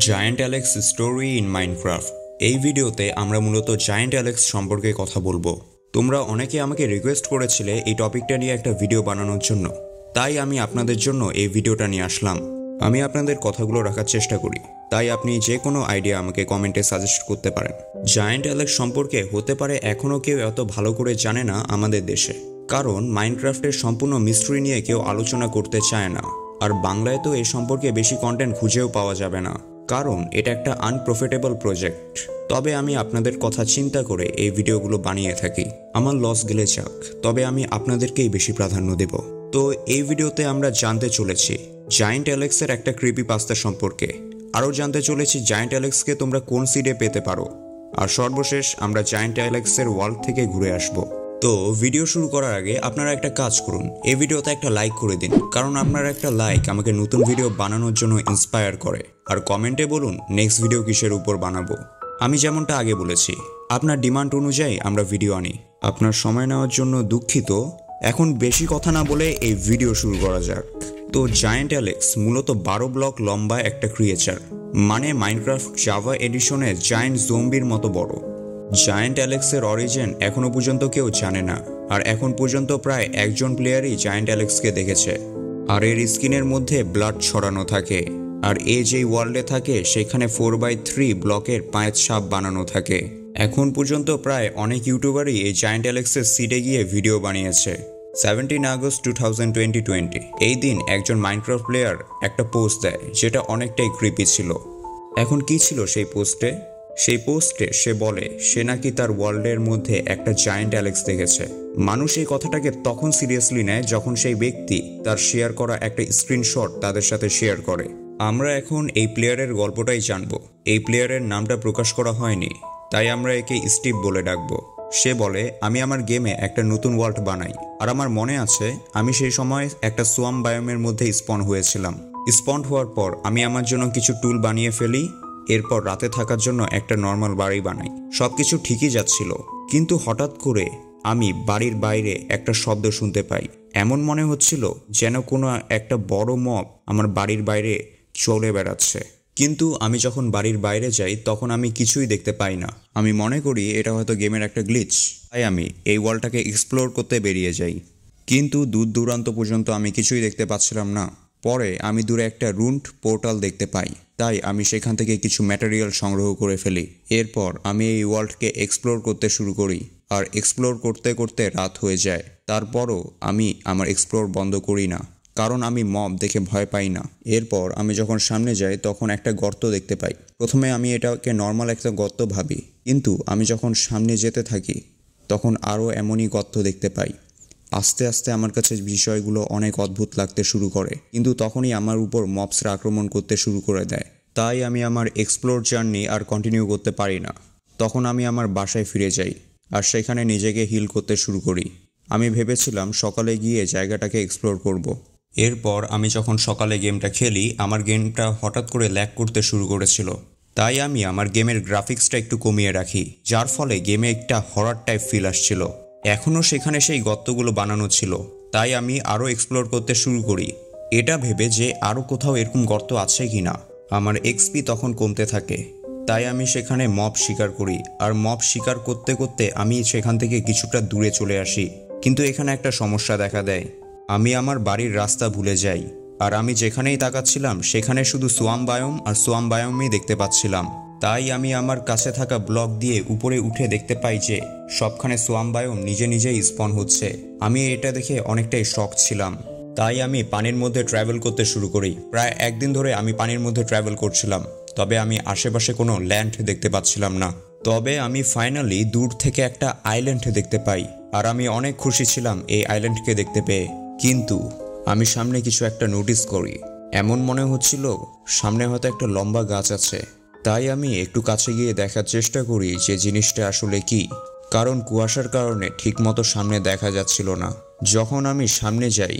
Giant Alex story in Minecraft. এই ভিডিওতে আমরা মূলত জায়ান্ট অ্যালেক্স সম্পর্কে কথা বলবো। তোমরা অনেকে আমাকে রিকোয়েস্ট করেছিলে এই টপিকটা নিয়ে একটা ভিডিও বানানোর জন্য, তাই আমি আপনাদের জন্য এই ভিডিওটা নিয়ে আসলাম। আমি আপনাদের কথাগুলো রাখার চেষ্টা করি, তাই আপনি যে কোনো আইডিয়া আমাকে কমেন্টে সাজেস্ট করতে পারেন। জায়ান্ট অ্যালেক্স সম্পর্কে হতে পারে এখনও কেউ এত ভালো করে জানে না আমাদের দেশে, কারণ মাইনক্রাফটের সম্পূর্ণ মিস্ট্রি নিয়ে কেউ আলোচনা করতে চায় না। আর বাংলায় তো এই সম্পর্কে বেশি কন্টেন্ট খুঁজেও পাওয়া যাবে না, কারণ এটা একটা আনপ্রফিটেবল প্রজেক্ট। তবে আমি আপনাদের কথা চিন্তা করে এই ভিডিওগুলো বানিয়ে থাকি। আমার লস গেলে যাক, তবে আমি আপনাদেরকেই বেশি প্রাধান্য দেব। তো এই ভিডিওতে আমরা জানতে চলেছি জায়ান্ট অ্যালেক্সের একটা ক্রিপিপাস্তা সম্পর্কে, আরও জানতে চলেছি জায়ান্ট অ্যালেক্সকে তোমরা কোন সিডে পেতে পারো, আর সর্বশেষ আমরা জায়ান্ট অ্যালেক্সের ওয়ার্ল্ড থেকে ঘুরে আসব। তো ভিডিও শুরু করার আগে আপনারা একটা কাজ করুন, এই ভিডিওতে একটা লাইক করে দিন, কারণ আপনার একটা লাইক আমাকে নতুন ভিডিও বানানোর জন্য ইন্সপায়ার করে। আর কমেন্টে বলুন নেক্সট ভিডিও কিসের উপর বানাবো। আমি যেমনটা আগে বলেছি, আপনার ডিমান্ড অনুযায়ী আমরা ভিডিও আনি। আপনার সময় নেওয়ার জন্য দুঃখিত। এখন বেশি কথা না বলে এই ভিডিও শুরু করা যাক। তো জায়ান্ট অ্যালেক্স মূলত 12 ব্লক লম্বা একটা ক্রিয়েচার, মানে মাইনক্রাফট জাভা এডিশনে জায়ান্ট জম্বির মতো বড়। জায়ান্ট অ্যালেক্সের অরিজিন এখনো পর্যন্ত কেউ জানে না, আর এখন পর্যন্ত প্রায় একজন প্লেয়ারই জায়ান্ট অ্যালেক্সকে দেখেছে। আর এর স্কিনের মধ্যে ব্লাড ছড়ানো থাকে, আর এ যেই ওয়ার্ল্ডে থাকে সেখানে 4x3 ব্লকের পায়ের ছাপ বানানো থাকে। এখন পর্যন্ত প্রায় অনেক ইউটিউবারই এই জায়ান্ট অ্যালেক্সের সিডে গিয়ে ভিডিও বানিয়েছে। 17 আগস্ট 2020 এই দিন একজন মাইনক্রাফট প্লেয়ার একটা পোস্ট দেয়, যেটা অনেকটাই ক্রিপি ছিল। এখন কি ছিল সেই পোস্টে? সেই পোস্টে সে বলে সে নাকি তার ওয়ার্ল্ডের মধ্যে একটা জায়ান্ট অ্যালেক্স দেখেছে। মানুষ এই কথাটাকে তখন সিরিয়াসলি নেয় যখন সেই ব্যক্তি তার শেয়ার করা একটা স্ক্রিনশট তাদের সাথে শেয়ার করে। আমরা এখন এই প্লেয়ারের গল্পটাই জানবো। এই প্লেয়ারের নামটা প্রকাশ করা হয়নি, তাই আমরা একে স্টিভ বলে ডাকবো। সে বলে আমি আমার গেমে একটা নতুন ওয়ার্ল্ড বানাই, আর আমার মনে আছে আমি সেই সময় একটা সোয়াম বায়োমের মধ্যে স্পন হয়েছিলাম। স্পন হওয়ার পর আমি আমার জন্য কিছু টুল বানিয়ে ফেলি, এরপর রাতে থাকার জন্য একটা নর্মাল বাড়ি বানাই। সবকিছু ঠিকই যাচ্ছিল, কিন্তু হঠাৎ করে আমি বাড়ির বাইরে একটা শব্দ শুনতে পাই। এমন মনে হচ্ছিল যেন কোনো একটা বড় মব আমার বাড়ির বাইরে চলে বেড়াচ্ছে। কিন্তু আমি যখন বাড়ির বাইরে যাই তখন আমি কিছুই দেখতে পাই না। আমি মনে করি এটা হয়তো গেমের একটা গ্লিচ, তাই আমি এই ওয়ার্ল্ডটাকে এক্সপ্লোর করতে বেরিয়ে যাই। কিন্তু দূর দূরান্ত পর্যন্ত আমি কিছুই দেখতে পাচ্ছিলাম না। পরে আমি দূরে একটা রুন্ড পোর্টাল দেখতে পাই, তাই আমি সেখান থেকে কিছু ম্যাটেরিয়াল সংগ্রহ করে ফেলি। এরপর আমি এই ওয়ার্ল্ডকে এক্সপ্লোর করতে শুরু করি, আর এক্সপ্লোর করতে করতে রাত হয়ে যায়। তারপরও আমি আমার এক্সপ্লোর বন্ধ করি না, কারণ আমি মব দেখে ভয় পাই না। এরপর আমি যখন সামনে যাই তখন একটা গর্ত দেখতে পাই। প্রথমে আমি এটাকে নর্মাল একটা গর্ত ভাবি, কিন্তু আমি যখন সামনে যেতে থাকি তখন আরও এমনই গর্ত দেখতে পাই। আস্তে আস্তে আমার কাছে বিষয়গুলো অনেক অদ্ভুত লাগতে শুরু করে, কিন্তু তখনই আমার উপর মবসরা আক্রমণ করতে শুরু করে দেয়। তাই আমি আমার এক্সপ্লোর জার্নি আর কন্টিনিউ করতে পারি না। তখন আমি আমার বাসায় ফিরে যাই, আর সেখানে নিজেকে হিল করতে শুরু করি। আমি ভেবেছিলাম সকালে গিয়ে জায়গাটাকে এক্সপ্লোর করব। এরপর আমি যখন সকালে গেমটা খেলি, আমার গেমটা হঠাৎ করে ল্যাগ করতে শুরু করেছিল। তাই আমি আমার গেমের গ্রাফিক্সটা একটু কমিয়ে রাখি, যার ফলে গেমে একটা হরর টাইপ ফিল আসছিল। এখনও সেখানে সেই গর্তগুলো বানানো ছিল, তাই আমি আরও এক্সপ্লোর করতে শুরু করি, এটা ভেবে যে আরও কোথাও এরকম গর্ত আছে কিনা। আমার এক্সপি তখন কমতে থাকে, তাই আমি সেখানে মব শিকার করি, আর মব শিকার করতে করতে আমি সেখান থেকে কিছুটা দূরে চলে আসি। কিন্তু এখানে একটা সমস্যা দেখা দেয়। আমি আমার বাড়ির রাস্তা ভুলে যাই, আর আমি যেখানেই তাকাচ্ছিলাম সেখানে শুধু সোয়াম বায়োম আর সোয়াম বায়োমই দেখতে পাচ্ছিলাম। তাই আমি আমার কাছে থাকা ব্লক দিয়ে উপরে উঠে দেখতে পাই যে সবখানে সোয়াম বায়োম নিজে নিজেই স্পন হচ্ছে। আমি এটা দেখে অনেকটাই শক ছিলাম, তাই আমি পানির মধ্যে ট্রাভেল করতে শুরু করি। প্রায় একদিন ধরে আমি পানির মধ্যে ট্রাভেল করছিলাম, তবে আমি আশেপাশে কোনো ল্যান্ড দেখতে পাচ্ছিলাম না। তবে আমি ফাইনালি দূর থেকে একটা আইল্যান্ড দেখতে পাই, আর আমি অনেক খুশি ছিলাম এই আইল্যান্ডকে দেখতে পেয়ে। কিন্তু আমি সামনে কিছু একটা নোটিস করি। এমন মনে হচ্ছিল সামনে হয়তো একটা লম্বা গাছ আছে। তাই আমি একটু কাছে গিয়ে দেখার চেষ্টা করি যে জিনিসটা আসলে কি, কারণ কুয়াশার কারণে ঠিকমতো সামনে দেখা যাচ্ছিল না। যখন আমি সামনে যাই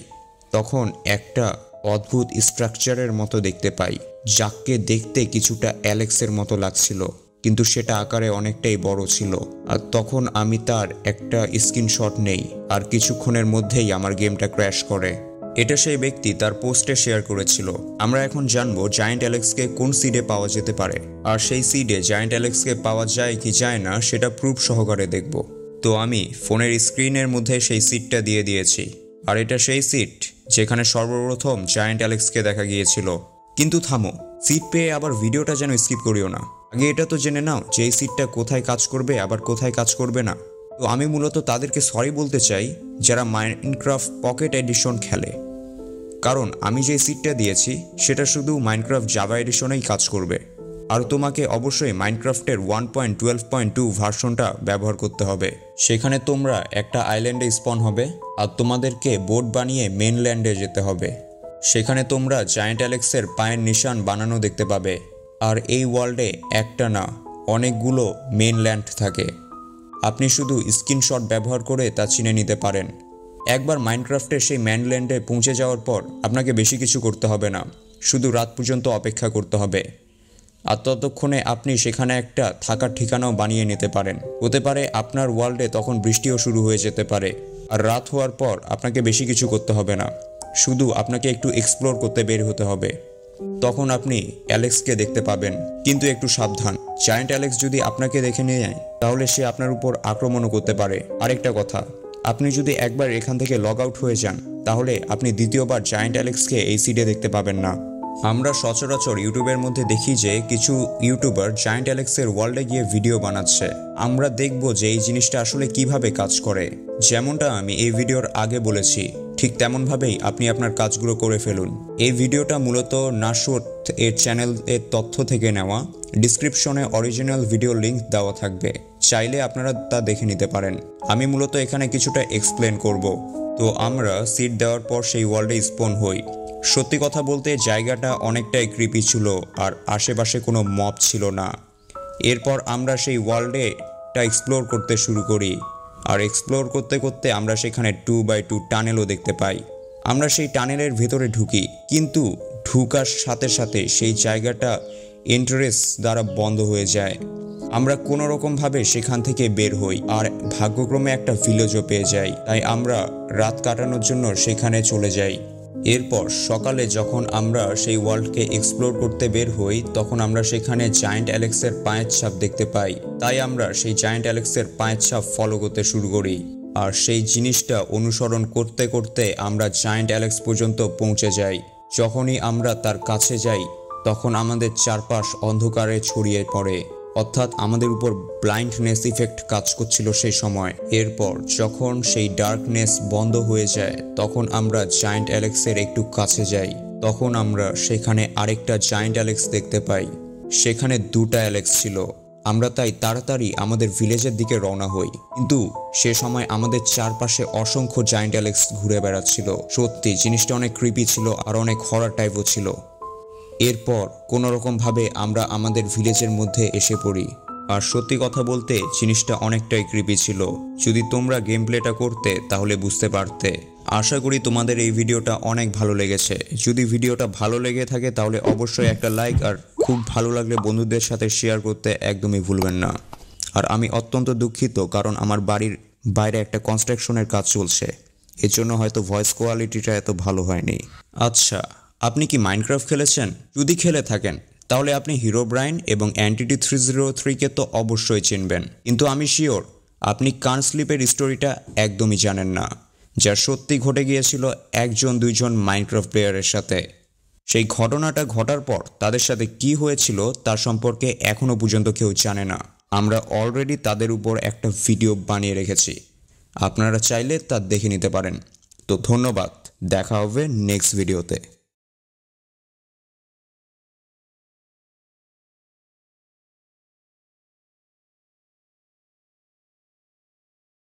তখন একটা অদ্ভুত স্ট্রাকচারের মতো দেখতে পাই, যাকে দেখতে কিছুটা অ্যালেক্সের মতো লাগছিল, কিন্তু সেটা আকারে অনেকটাই বড় ছিল। আর তখন আমি তার একটা স্ক্রিনশট নেই, আর কিছুক্ষণের মধ্যেই আমার গেমটা ক্র্যাশ করে। এটা সেই ব্যক্তি তার পোস্টে শেয়ার করেছিল। আমরা এখন জানবো জায়ান্ট অ্যালেক্সকে কোন সিডে পাওয়া যেতে পারে, আর সেই সিডে জায়ান্ট অ্যালেক্সকে পাওয়া যায় কি যায় না সেটা প্রুফ সহকারে দেখব। তো আমি ফোনের স্ক্রিনের মধ্যে সেই সিটটা দিয়ে দিয়েছি, আর এটা সেই সিট যেখানে সর্বপ্রথম জায়ান্ট অ্যালেক্সকে দেখা গিয়েছিল। কিন্তু থামো, সিট পেয়ে আবার ভিডিওটা যেন স্কিপ করিও না। আগে এটা তো জেনে নাও যে এই সিটটা কোথায় কাজ করবে আবার কোথায় কাজ করবে না। তো আমি মূলত তাদেরকে সরি বলতে চাই যারা মাইনক্রাফট পকেট এডিশন খেলে, কারণ আমি যে সিটটা দিয়েছি সেটা শুধু মাইনক্রাফট জাভা এডিশনেই কাজ করবে। আর তোমাকে অবশ্যই মাইনক্রাফটের 1.12.2 ভার্সনটা ব্যবহার করতে হবে। সেখানে তোমরা একটা আইল্যান্ডে স্পন হবে, আর তোমাদেরকে বোট বানিয়ে মেনল্যান্ডে যেতে হবে। সেখানে তোমরা জায়ান্ট অ্যালেক্সের পায়ের নিশান বানানো দেখতে পাবে। আর এই ওয়ার্ল্ডে একটা না, অনেকগুলো মেনল্যান্ড থাকে। আপনি শুধু স্ক্রিনশট ব্যবহার করে তা চিনে নিতে পারেন। একবার মাইনক্রাফটের সেই মেনল্যান্ডে পৌঁছে যাওয়ার পর আপনাকে বেশি কিছু করতে হবে না, শুধু রাত পর্যন্ত অপেক্ষা করতে হবে। আর ততক্ষণে আপনি সেখানে একটা থাকার ঠিকানাও বানিয়ে নিতে পারেন। হতে পারে আপনার ওয়ার্ল্ডে তখন বৃষ্টিও শুরু হয়ে যেতে পারে। আর রাত হওয়ার পর আপনাকে বেশি কিছু করতে হবে না, শুধু আপনাকে একটু এক্সপ্লোর করতে বের হতে হবে। তখন আপনি অ্যালেক্সকে দেখতে পাবেন। কিন্তু একটু সাবধান, জায়ান্ট অ্যালেক্স যদি আপনাকে দেখে নিয়ে যায় তাহলে সে আপনার উপর আক্রমণও করতে পারে। আরেকটা কথা, আপনি যদি একবার এখান থেকে লগ আউট হয়ে যান তাহলে আপনি দ্বিতীয়বার জায়ান্ট অ্যালেক্সকে এই সিডে দেখতে পাবেন না। আমরা সচরাচর ইউটিউবের মধ্যে দেখি যে কিছু ইউটিউবার জায়ান্ট অ্যালেক্সের ওয়ার্ল্ডে গিয়ে ভিডিও বানাচ্ছে। আমরা দেখব যে এই জিনিসটা আসলে কিভাবে কাজ করে। যেমনটা আমি এই ভিডিওর আগে বলেছি ঠিক তেমনভাবেই আপনি আপনার কাজগুলো করে ফেলুন। এই ভিডিওটা মূলত নাশোত এর চ্যানেলের তথ্য থেকে নেওয়া। ডিসক্রিপশনে অরিজিনাল ভিডিও লিঙ্ক দেওয়া থাকবে, চাইলে আপনারা তা দেখে নিতে পারেন। আমি মূলত এখানে কিছুটা এক্সপ্লেন করব। তো আমরা সিট দেওয়ার পর সেই ওয়ার্ল্ডে স্পন হই। সত্যি কথা বলতে জায়গাটা অনেকটাই ক্রিপি ছিল, আর আশেপাশে কোনো মব ছিল না। এরপর আমরা সেই ওয়ার্ল্ডেটা এক্সপ্লোর করতে শুরু করি, আর এক্সপ্লোর করতে করতে আমরা সেখানে 2x2 টানেলও দেখতে পাই। আমরা সেই টানেলের ভেতরে ঢুকি, কিন্তু ঢুকার সাথে সাথে সেই জায়গাটা এন্ট্রেন্স দ্বারা বন্ধ হয়ে যায়। আমরা কোনো রকমভাবে সেখান থেকে বের হই, আর ভাগ্যক্রমে একটা ভিলেজও পেয়ে যাই। তাই আমরা রাত কাটানোর জন্য সেখানে চলে যাই। এরপর সকালে যখন আমরা সেই ওয়ার্ল্ডকে এক্সপ্লোর করতে বের হই তখন আমরা সেখানে জায়ান্ট অ্যালেক্সের পায়ের ছাপ দেখতে পাই। তাই আমরা সেই জায়ান্ট অ্যালেক্সের পায়ের ছাপ ফলো করতে শুরু করি, আর সেই জিনিসটা অনুসরণ করতে করতে আমরা জায়ান্ট অ্যালেক্স পর্যন্ত পৌঁছে যাই। যখনই আমরা তার কাছে যাই তখন আমাদের চারপাশ অন্ধকারে ছড়িয়ে পড়ে, অর্থাৎ আমাদের উপর ব্লাইন্ডনেস ইফেক্ট কাজ করছিল সেই সময়। এরপর যখন সেই ডার্কনেস বন্ধ হয়ে যায় তখন আমরা জায়ান্ট অ্যালেক্সের একটু কাছে যাই। তখন আমরা সেখানে আরেকটা জায়ান্ট অ্যালেক্স দেখতে পাই। সেখানে দুটা অ্যালেক্স ছিল। আমরা তাই তাড়াতাড়ি আমাদের ভিলেজের দিকে রওনা হই, কিন্তু সে সময় আমাদের চারপাশে অসংখ্য জায়ান্ট অ্যালেক্স ঘুরে বেড়াচ্ছিল। সত্যি জিনিসটা অনেক ক্রিপি ছিল, আর অনেক হরার টাইপও ছিল। এরপর কোনো রকমভাবে আমরা আমাদের ভিলেজের মধ্যে এসে পড়ি, আর সত্যি কথা বলতে জিনিসটা অনেকটাই ক্রিপি ছিল। যদি তোমরা গেম প্লেটা করতে তাহলে বুঝতে পারতে। আশা করি তোমাদের এই ভিডিওটা অনেক ভালো লেগেছে। যদি ভিডিওটা ভালো লেগে থাকে তাহলে অবশ্যই একটা লাইক, আর খুব ভালো লাগলে বন্ধুদের সাথে শেয়ার করতে একদমই ভুলবেন না। আর আমি অত্যন্ত দুঃখিত, কারণ আমার বাড়ির বাইরে একটা কনস্ট্রাকশনের কাজ চলছে, এর জন্য হয়তো ভয়েস কোয়ালিটিটা এত ভালো হয়নি। আচ্ছা, আপনি কি মাইনক্রাফট খেলেছেন? যদি খেলে থাকেন তাহলে আপনি হিরোব্রাইন এবং অ্যান্টিটি 303-কে তো অবশ্যই চিনবেন। কিন্তু আমি শিওর আপনি কার্ন স্লিপের স্টোরিটা একদমই জানেন না, যা সত্যি ঘটে গিয়েছিল একজন দুইজন মাইনক্রাফট প্লেয়ারের সাথে। সেই ঘটনাটা ঘটার পর তাদের সাথে কি হয়েছিল তার সম্পর্কে এখনও পর্যন্ত কেউ জানে না। আমরা অলরেডি তাদের উপর একটা ভিডিও বানিয়ে রেখেছি, আপনারা চাইলে তা দেখে নিতে পারেন। তো ধন্যবাদ, দেখা হবে নেক্সট ভিডিওতে।